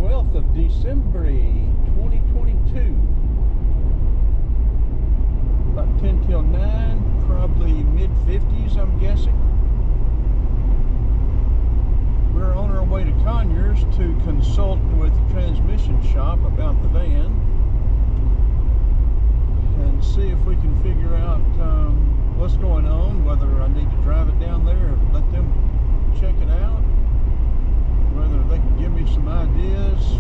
12th of December 2022. About 10 till 9, probably mid-50s, I'm guessing. We're on our way to Conyers to consult with the transmission shop about the van and see if we can figure out what's going on, whether I need to drive it down there or let them check it out, whether they can give me some ideas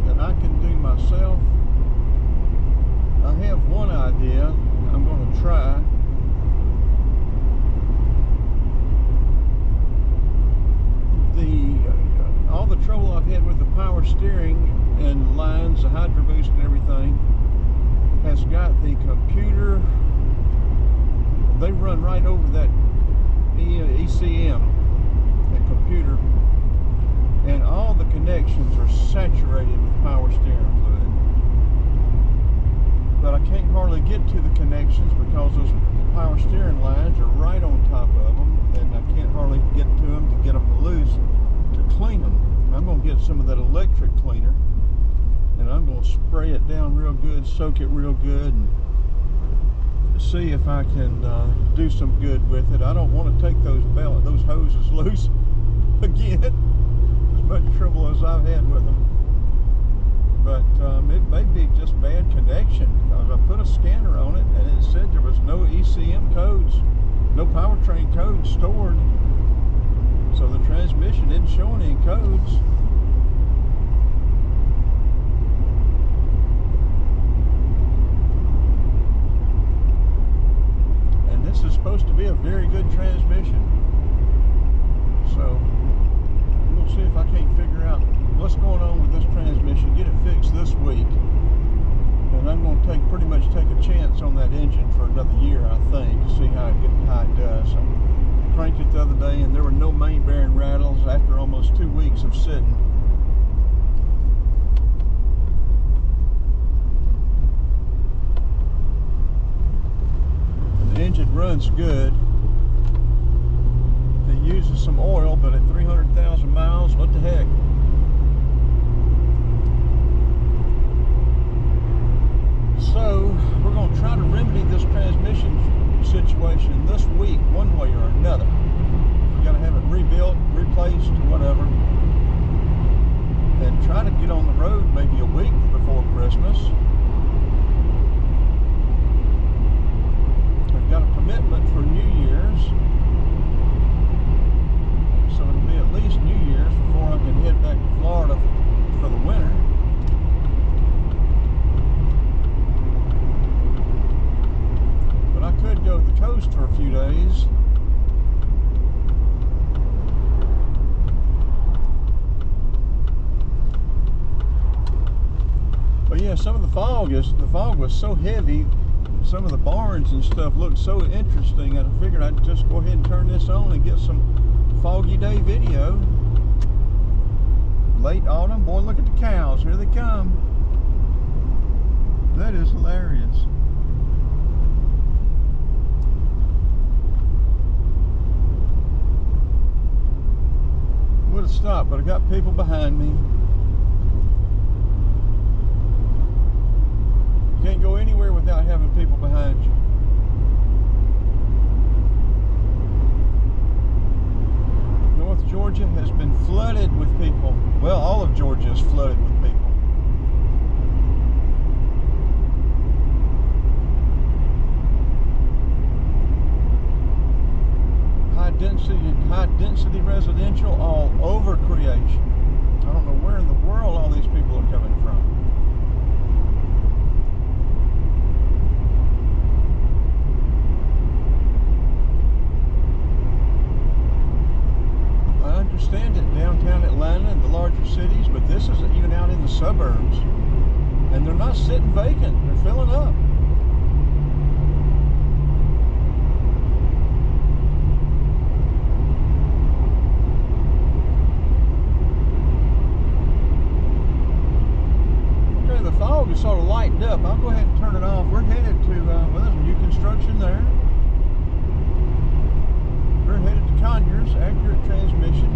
that I can do myself. I have one idea I'm going to try. All the trouble I've had with the power steering and lines, the hydro boost and everything, has got the computer. They run right over that ECM, the computer, and all the connections are saturated with power steering fluid. But I can't hardly get to the connections because those power steering lines are right on top of them, and I can't hardly get to them to get them loose to clean them. I'm going to get some of that electric cleaner, and I'm going to spray it down real good, soak it real good, and see if I can do some good with it. I don't want to take those hoses loose again, as much trouble as I've had with them. But it may be just bad connection, because I put a scanner on it and it said there was no ECM codes, no powertrain codes stored. So the transmission isn't showing any codes. And this is supposed to be a very good transmission. So we'll see if I can't figure out what's going on with this transmission, get it fixed this week. And I'm going to pretty much take a chance on that engine for another year, I think, to see how it does. I cranked it the other day and there were no main bearing rattles after almost 2 weeks of sitting. And the engine runs good. It uses some oil, but at 300,000 miles, what the heck? So we're going to try to remedy this transmission situation this week, one way or another. We got to have it rebuilt, replaced, whatever, and try to get on the road maybe a week before Christmas. I've got a commitment for New Year's, so it'll be at least New Year's before I can head back to Florida for the winter. I could go to the coast for a few days. But yeah, some of the fog was so heavy, some of the barns and stuff looked so interesting, I figured I'd just go ahead and turn this on and get some foggy day video. Late autumn, boy, look at the cows, here they come. That is hilarious. Would have stopped, but I got people behind me. You can't go anywhere without having people behind you. North Georgia has been flooded with people. Well, all of Georgia is flooded with people. High density residential all over creation. I don't know where in the world all these people are coming from. I understand it downtown Atlanta and the larger cities, but this is even out in the suburbs. And they're not sitting vacant, they're filling up. Fog is sort of lightened up. I'll go ahead and turn it off. We're headed to, well, there's new construction there. We're headed to Conyers, accurate transmission.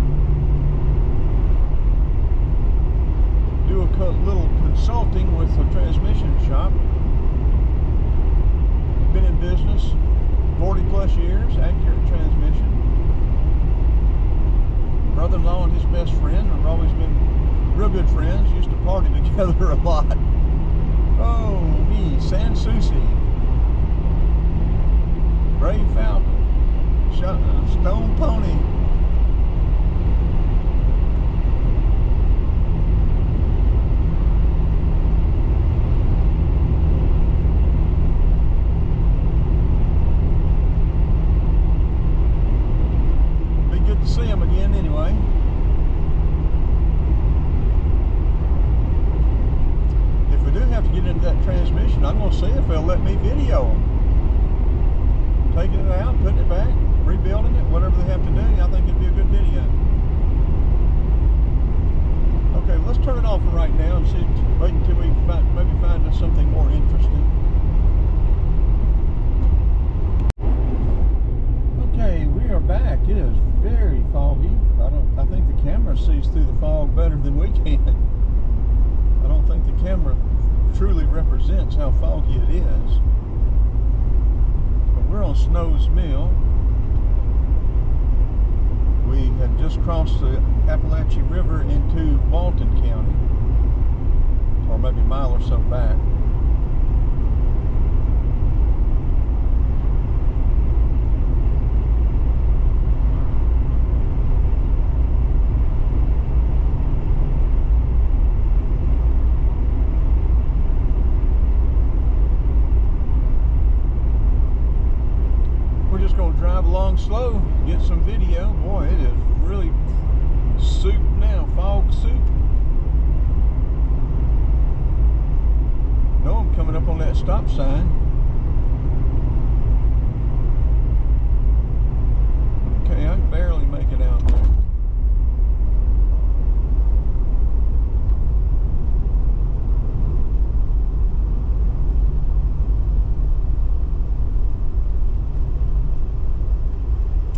plus years, accurate transmission. Brother-in-law and his best friend have always been real good friends, used to party together a lot. Oh, me, San Souci, Brave Falcon, Stone Pony. Be good to see him again anyway. If we do have to get into that transmission, I'm going to see if they'll let me video them. Taking it out, putting it back, rebuilding it, whatever they have to do. I think it'd be a good video. Okay, let's turn it off for right now and see. Wait until we maybe find us something more interesting. Okay, we are back. It is very foggy. I think the camera sees through the fog better than we can. I don't think the camera truly represents how foggy it is. But we're on Snow's Mill. We have just crossed the Appalachian River into Walton County, or maybe a mile or so back. Drive along slow, get some video. Boy, it is really soup now, fog soup. No, I'm coming up on that stop sign. Okay, I can barely make it out there.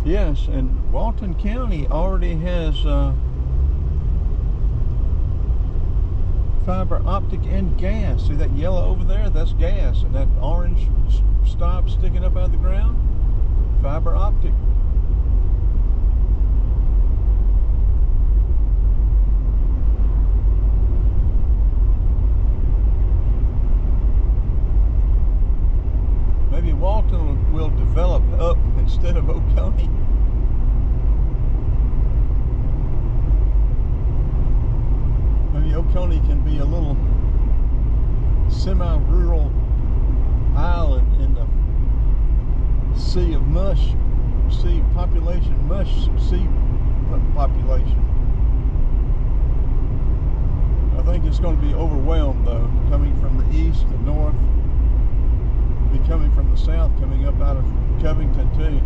Yes, and Walton County already has fiber optic and gas. See that yellow over there? That's gas. And that orange stop sticking up out of the ground? Fiber optic. Maybe Walton will develop up instead of Oconee. Maybe Oconee can be a little semi-rural island in the sea of mush, sea population, mush sea population. I think it's going to be overwhelmed though, coming from the east, the north, be coming from the south, coming up out of Covington too.